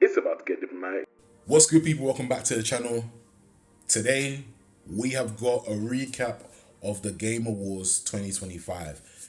It's about to get diplomatic. What's good, people? Welcome back to the channel. Today, we have got a recap of the Game Awards 2025.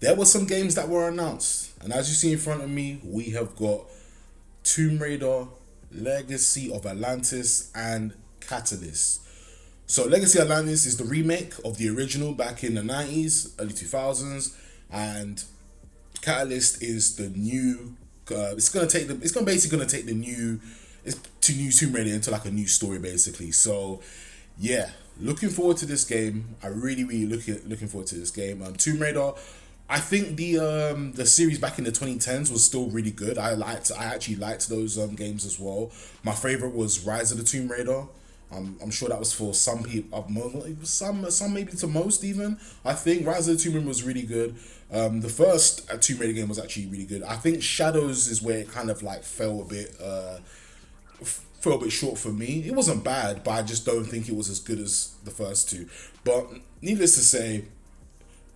There were some games that were announced, and as you see in front of me, we have got Tomb Raider, Legacy of Atlantis, and Catalyst. So Legacy of Atlantis is the remake of the original back in the 90s, early 2000s, and Catalyst is the new. It's basically gonna take the new Tomb Raider into like a new story basically. So yeah, looking forward to this game. I really looking forward to this game. Tomb Raider. I think the series back in the 2010s was still really good. I actually liked those games as well. My favorite was Rise of the Tomb Raider. I'm sure that was for some people, some maybe to most even. I think Rise of the Tomb Raider was really good. The first Tomb Raider game was actually really good. I think Shadows is where it kind of like fell a bit short for me. It wasn't bad, but I just don't think it was as good as the first two. But needless to say,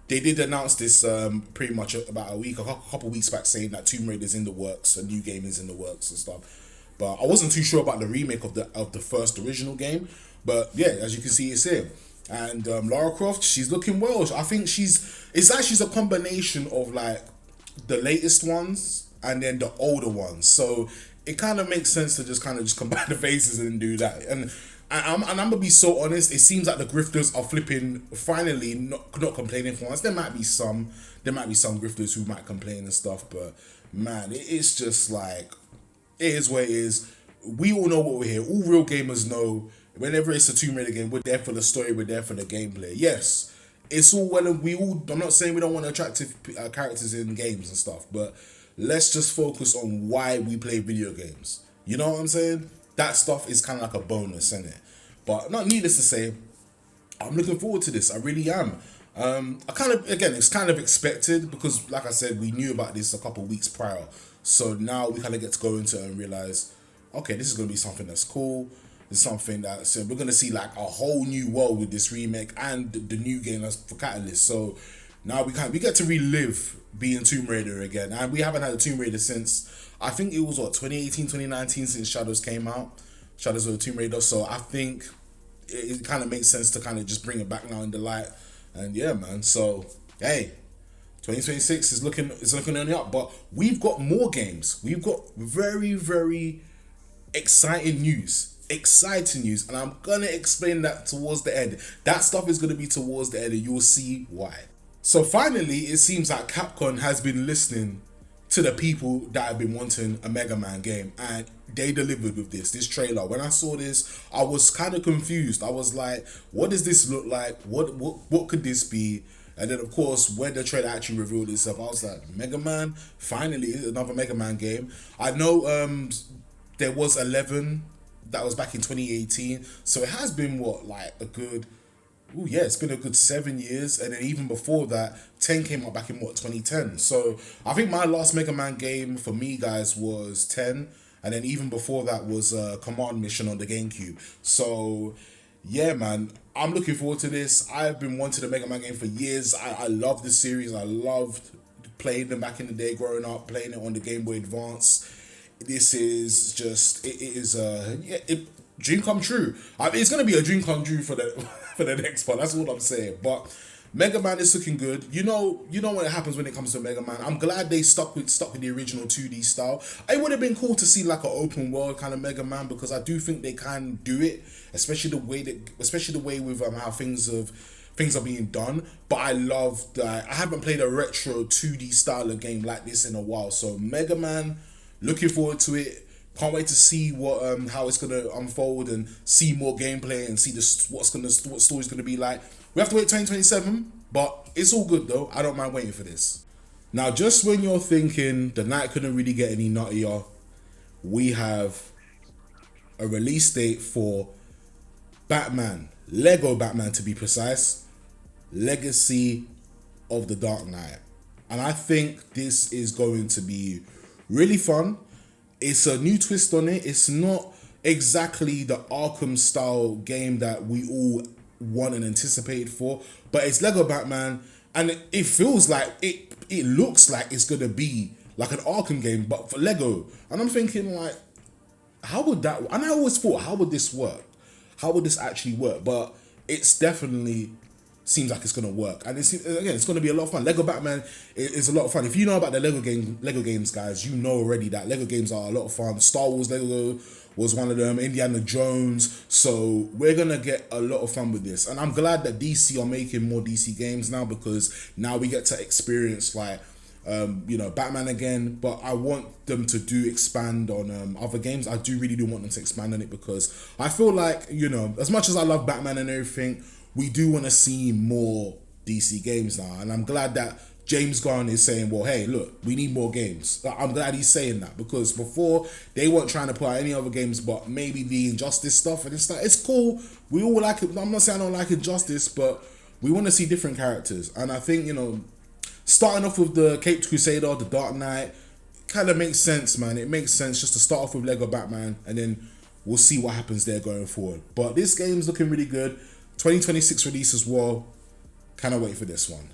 they did announce this pretty much about a couple weeks back, saying that Tomb Raider's in the works, a new game is in the works and stuff. But I wasn't too sure about the remake of the first original game. But yeah, as you can see, it's here. And Lara Croft, she's looking well. I think it's actually a combination of like the latest ones and then the older ones. So it kind of makes sense to just combine the faces and do that. And I'm gonna be so honest. It seems like the grifters are finally not complaining for once. There might be some grifters who might complain and stuff, but man, it's just like, it is what it is. We all know what we're here. All real gamers know whenever it's a Tomb Raider game, we're there for the story, we're there for the gameplay. Yes, it's all well and I'm not saying we don't want attractive characters in games and stuff, but let's just focus on why we play video games. You know what I'm saying? That stuff is kind of like a bonus, isn't it? But not needless to say, I'm looking forward to this. I really am. It's kind of expected because, like I said, we knew about this a couple of weeks prior. So now we kind of get to go into it and realize, okay, this is going to be something that's cool. It's something that we're going to see like a whole new world with this remake and the new game that's for Catalyst. So now we get to relive being Tomb Raider again. And we haven't had a Tomb Raider since, I think it was 2018, 2019 since Shadows came out. Shadows of the Tomb Raider. So I think it kind of makes sense to kind of just bring it back now in the light. And yeah, man. So, hey, 2026 is looking only up, but we've got more games. We've got very exciting news, and I'm gonna explain that towards the end. That stuff is gonna be towards the end, and you'll see why. So finally, it seems like Capcom has been listening to the people that have been wanting a MegaMan game, and they delivered with this trailer. When I saw this, I was kind of confused. I was like, what does this look like? What could this be? And then, of course, when the trailer actually revealed itself, I was like, Mega Man? Finally, another Mega Man game. I know there was 11 that was back in 2018. So it has been, it's been a good 7 years. And then even before that, 10 came out back in, 2010. So I think my last Mega Man game for me, guys, was 10. And then even before that was Command Mission on the GameCube. So yeah, man, I'm looking forward to this. I've been wanting a Mega Man game for years. I love this series. I loved playing them back in the day growing up, playing it on the Game Boy Advance. This is just, it is a dream come true. It's going to be a dream come true for the next part. That's what I'm saying. But Mega Man is looking good. You know what happens when it comes to Mega Man. I'm glad they stuck with the original 2D style. It would have been cool to see like an open world kind of Mega Man, because I do think they can do it, especially the way with how things are being done. But I love that. I haven't played a retro 2D style of game like this in a while. So Mega Man, looking forward to it. Can't wait to see how it's gonna unfold and see more gameplay and see what story's gonna be like. We have to wait 2027, but it's all good though. I don't mind waiting for this. Now, just when you're thinking the night couldn't really get any nuttier, we have a release date for Batman, Lego Batman to be precise, Legacy of the Dark Knight. And I think this is going to be really fun. It's a new twist on it. It's not exactly the Arkham style game that we all want and anticipated for, but it's Lego Batman, and it feels like it looks like it's gonna be like an Arkham game, but for Lego. And I'm thinking like, how would that, and I always thought, how would this work? How would this actually work? But it's definitely seems like it's gonna work, and it's gonna be a lot of fun. Lego Batman is a lot of fun. If you know about the Lego games, guys, you know already that Lego games are a lot of fun. Star Wars Lego was one of them. Indiana Jones. So we're gonna get a lot of fun with this, and I'm glad that DC are making more DC games now, because now we get to experience like Batman again. But I want them to expand on other games. I do really want them to expand on it, because I feel like, as much as I love Batman and everything, we do want to see more DC games now. And I'm glad that James Gunn is saying, well, hey, look, we need more games. I'm glad he's saying that, because before they weren't trying to put out any other games but maybe the Injustice stuff. And it's cool. We all like it. I'm not saying I don't like Injustice, but we want to see different characters. And I think, starting off with the Caped Crusader, the Dark Knight, kind of makes sense, man. It makes sense just to start off with Lego Batman, and then we'll see what happens there going forward. But this game's looking really good. 2026 release as well. Cannot wait for this one.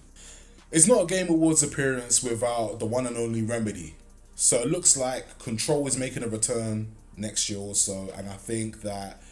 It's not a Game Awards appearance without the one and only Remedy. So it looks like Control is making a return next year or so, and I think that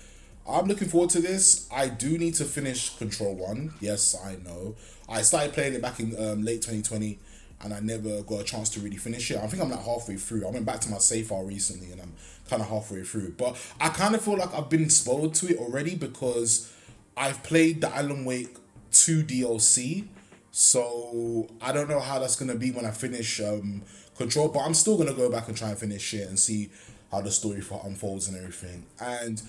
I'm looking forward to this. I do need to finish Control 1. Yes, I know. I started playing it back in late 2020, and I never got a chance to really finish it. I think I'm like halfway through. I went back to my save file recently, and I'm kind of halfway through. But I kind of feel like I've been spoiled to it already, because I've played the Alan Wake 2 DLC. So I don't know how that's going to be when I finish Control, but I'm still going to go back and try and finish it and see how the story unfolds and everything. And,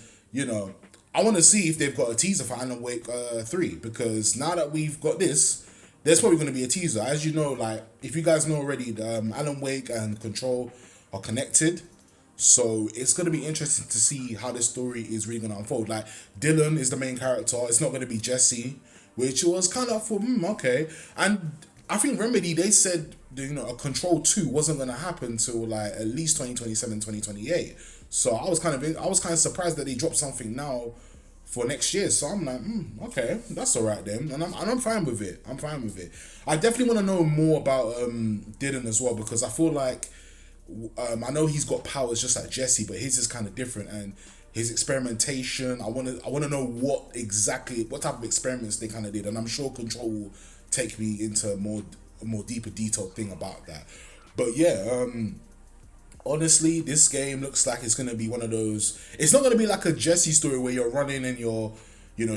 I want to see if they've got a teaser for Alan Wake 3, because now that we've got this, there's probably going to be a teaser. As you know, like, if you guys know already, Alan Wake and Control are connected. So it's going to be interesting to see how this story is really going to unfold. Like, Dylan is the main character. It's not going to be Jesse, which was kind of okay. And I think Remedy, they said, a Control 2 wasn't going to happen till like at least 2027, 2028. So I was kind of surprised that they dropped something now for next year. So I'm like, okay, that's all right then, and I'm fine with it. I'm fine with it. I definitely want to know more about Dylan as well, because I feel like I know he's got powers just like Jesse, but his is kind of different, and his experimentation. I want to know what type of experiments they kind of did, and I'm sure Control will take me into a more deeper detailed thing about that. But yeah, honestly, this game looks like it's gonna be one of those. It's not gonna be like a Jessie story where you're running and you're,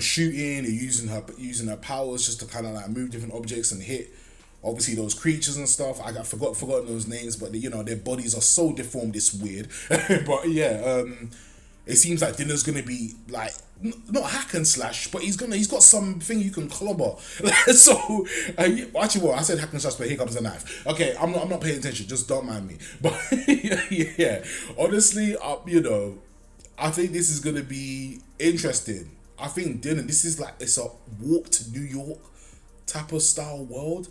shooting, you're using her powers just to kind of like move different objects and hit, obviously, those creatures and stuff. I got forgotten those names, but their bodies are so deformed, it's weird. But yeah, it seems like Dylan's gonna be like not hack and slash, but he's got something you can clobber. So actually, I said hack and slash, but here comes the knife. Okay, I'm not paying attention. Just don't mind me. But yeah, honestly, I think this is gonna be interesting. I think Dylan, this is like, it's a walk to New York type of style world,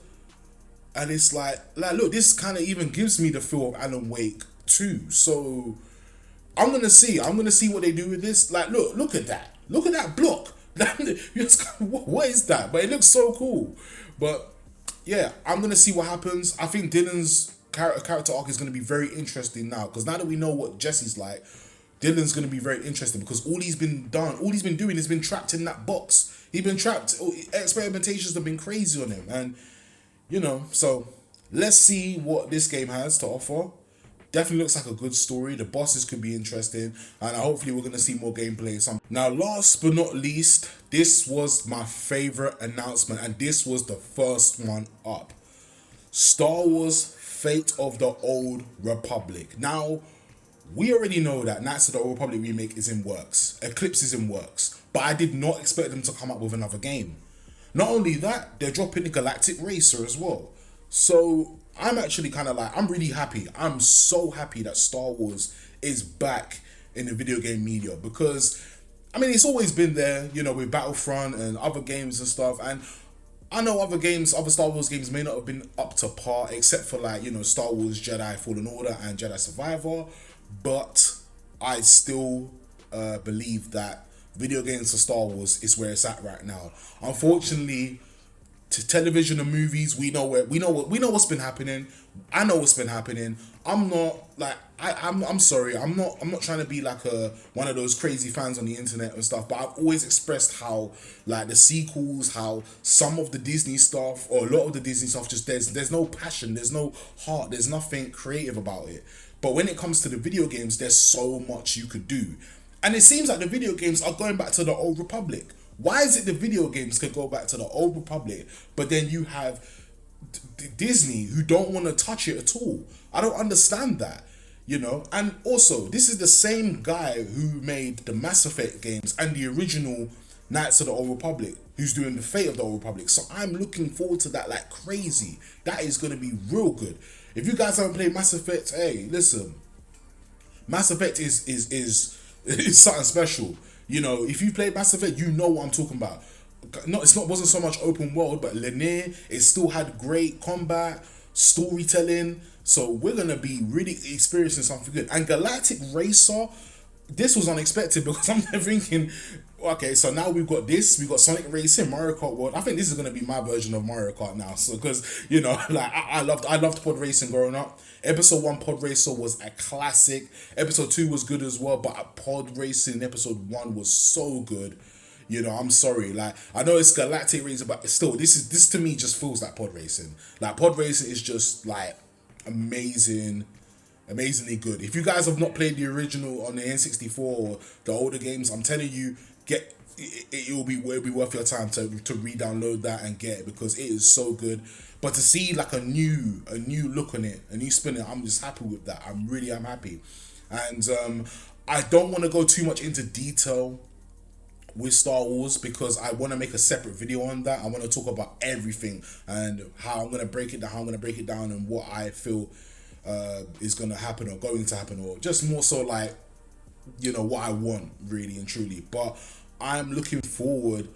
and it's like look, this kind of even gives me the feel of Alan Wake 2. So I'm gonna see what they do with this. Like, look at that block. What is that? But it looks so cool. But yeah, I'm gonna see what happens. I think Dylan's character arc is gonna be very interesting now, because now that we know what Jesse's like, Dylan's gonna be very interesting, because all he's been doing is been trapped in that box. He's been trapped. Experimentations have been crazy on him, and so let's see what this game has to offer. Definitely looks like a good story. The bosses could be interesting, and hopefully we're going to see more gameplay. Now, last but not least, this was my favorite announcement, and this was the first one up. Star Wars Fate of the Old Republic. Now, we already know that Knights of the Old Republic remake is in works. Eclipse is in works. But I did not expect them to come up with another game. Not only that, they're dropping the Galactic Racer as well. So I'm actually kind of like, I'm really happy. I'm so happy that Star Wars is back in the video game media, because, I mean, it's always been there, with Battlefront and other games and stuff. And I know other Star Wars games may not have been up to par, except for like, Star Wars Jedi Fallen Order and Jedi Survivor. But I still believe that video games for Star Wars is where it's at right now. Unfortunately, television and movies, we know what's been happening. I know what's been happening. I'm not like I'm sorry. I'm not trying to be like one of those crazy fans on the internet and stuff. But I've always expressed how like the sequels, how some of the Disney stuff or a lot of the Disney stuff just there's no passion, there's no heart, there's nothing creative about it. But when it comes to the video games, there's so much you could do. And it seems like the video games are going back to the old Republic. Why is it the video games could go back to the old Republic, but then you have Disney who don't want to touch it at all? I don't understand that, you know. And also, this is the same guy who made the Mass Effect games and the original Knights of the Old Republic, who's doing the Fate of the Old Republic. So I'm looking forward to that like crazy. That is going to be real good. If you guys haven't played Mass Effect, hey, listen, Mass Effect is something special. You know, if you played Mass Effect, you know what I'm talking about. No, wasn't so much open world, but linear. It still had great combat, storytelling. So we're gonna be really experiencing something good. And Galactic Racer, this was unexpected because I'm thinking, okay, so now we've got this, we've got Sonic Racing, Mario Kart World. I think this is gonna be my version of Mario Kart now. So because you know, like I loved pod racing growing up. Episode 1 pod racer was a classic. Episode 2 was good as well, but pod racing episode 1 was so good. You know, I'm sorry. Like I know it's Galactic Racer, but still, this to me just feels like pod racing. Like pod racing is just like amazingly good. If you guys have not played the original on the N64 or the older games, I'm telling you, it will be worth your time to re-download that and get it because it is so good. But to see like a new look on it, a new spin, I'm just happy with that. I'm happy, and I don't want to go too much into detail with Star Wars because I want to make a separate video on that. I want to talk about everything and how I'm going to break it down, and what I feel is going to happen or going to happen, or just more so like, you know, what I want really and truly. But I'm looking forward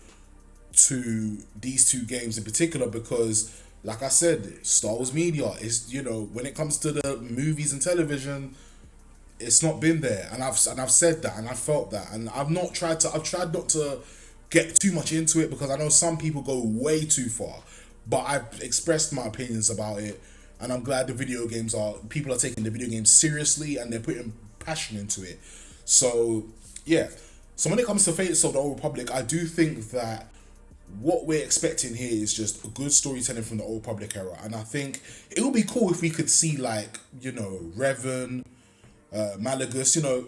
to these two games in particular because, like I said, Star Wars media is, you know, when it comes to the movies and television, it's not been there, and I've said that, and I felt that, and I've tried not to get too much into it because I know some people go way too far, but I've expressed my opinions about it, and I'm glad people are taking the video games seriously and they're putting passion into it. So yeah, so when it comes to Fates of the Old Republic, I do think that what we're expecting here is just a good storytelling from the Old Republic era, and I think it would be cool if we could see like, you know, Revan, Malagus, you know,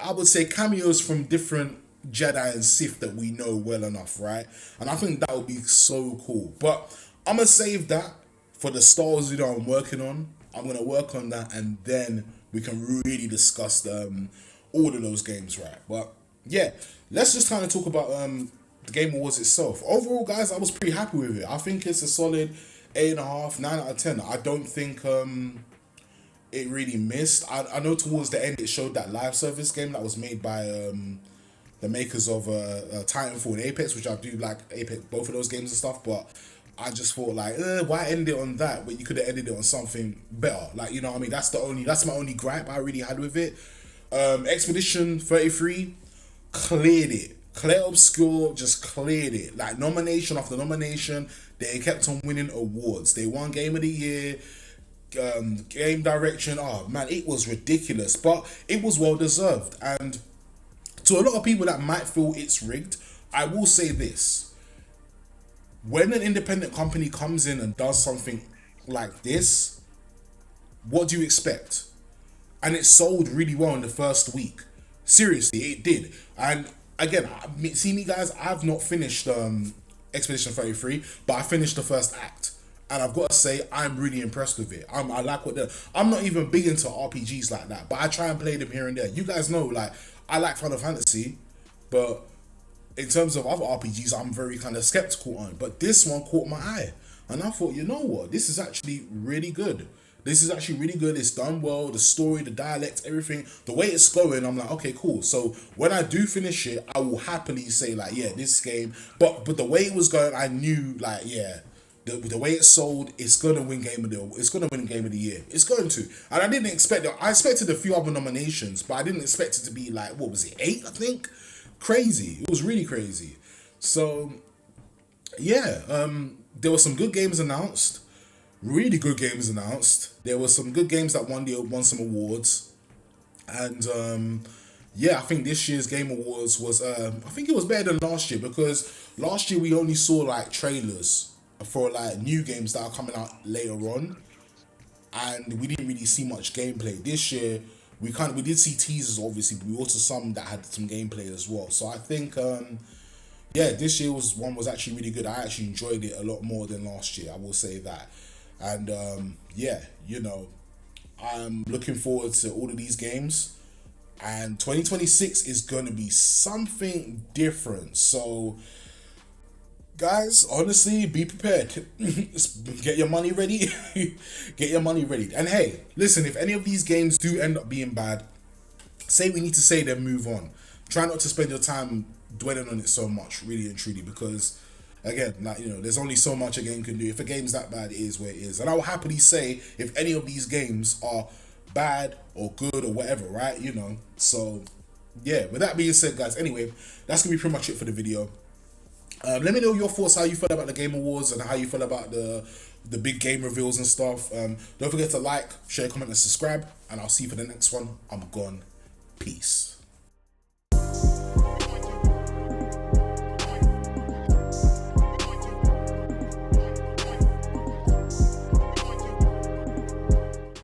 I would say cameos from different Jedi and Sith that we know well enough, right? And I think that would be so cool. But I'm gonna save that for the Star Wars video I'm working on. I'm gonna work on that, and then we can really discuss all of those games, right? But yeah, let's just kind of talk about the Game Awards itself. Overall, guys, I was pretty happy with it. I think it's a solid 8.5, 9 out of 10. I don't think it really missed. I know towards the end it showed that live service game that was made by the makers of Titanfall and Apex, which I do like Apex, both of those games and stuff, but I just thought like, why end it on that? But you could have ended it on something better. Like, you know what I mean? That's my only gripe I really had with it. Expedition 33 cleared it. Claire Obscure just cleared it. Like nomination after nomination, they kept on winning awards. They won Game of the Year, game direction. Oh man, it was ridiculous, but it was well deserved. And to a lot of people that might feel it's rigged, I will say this: when an independent company comes in and does something like this, what do you expect? And it sold really well in the first week. Seriously, it did. And again, see me guys, I've not finished Expedition 33, but I finished the first act. And I've got to say, I'm really impressed with it. I like what they're... I'm not even big into RPGs like that, but I try and play them here and there. You guys know, like, I like Final Fantasy, but in terms of other RPGs, I'm very kind of skeptical on. But this one caught my eye. And I thought, you know what? This is actually really good. It's done well. The story, the dialect, everything, the way it's going, I'm like, okay, cool. So when I do finish it, I will happily say like, yeah, this game. But the way it was going, I knew like, yeah, the way it sold, it's gonna win Game of the Year. It's going to. And I didn't expect it. I expected a few other nominations, but I didn't expect it to be like, what was it, 8? I think. Crazy. It was really crazy. So yeah, there were some good games announced, really good games announced. There were some good games that won some awards, and yeah, I think this year's Game Awards was I think it was better than last year, because last year we only saw like trailers for like new games that are coming out later on, and we didn't really see much gameplay. This year we did see teasers obviously, but we also some that had some gameplay as well. So I think yeah, this year was actually really good. I actually enjoyed it a lot more than last year, I will say that. And yeah, you know, I'm looking forward to all of these games, and 2026 is going to be something different. So guys, honestly, be prepared. Get your money ready. Get your money ready. And hey, listen, if any of these games do end up being bad, say we need to say then move on. Try not to spend your time dwelling on it so much, really and truly, because again, like, you know, there's only so much a game can do. If a game's that bad, it is what it is. And I will happily say if any of these games are bad or good or whatever, right? You know, so yeah, with that being said, guys, anyway, that's gonna be pretty much it for the video. Let me know your thoughts, how you felt about the Game Awards and how you felt about the big game reveals and stuff. Don't forget to like, share, comment, and subscribe, and I'll see you for the next one. I'm gone. Peace.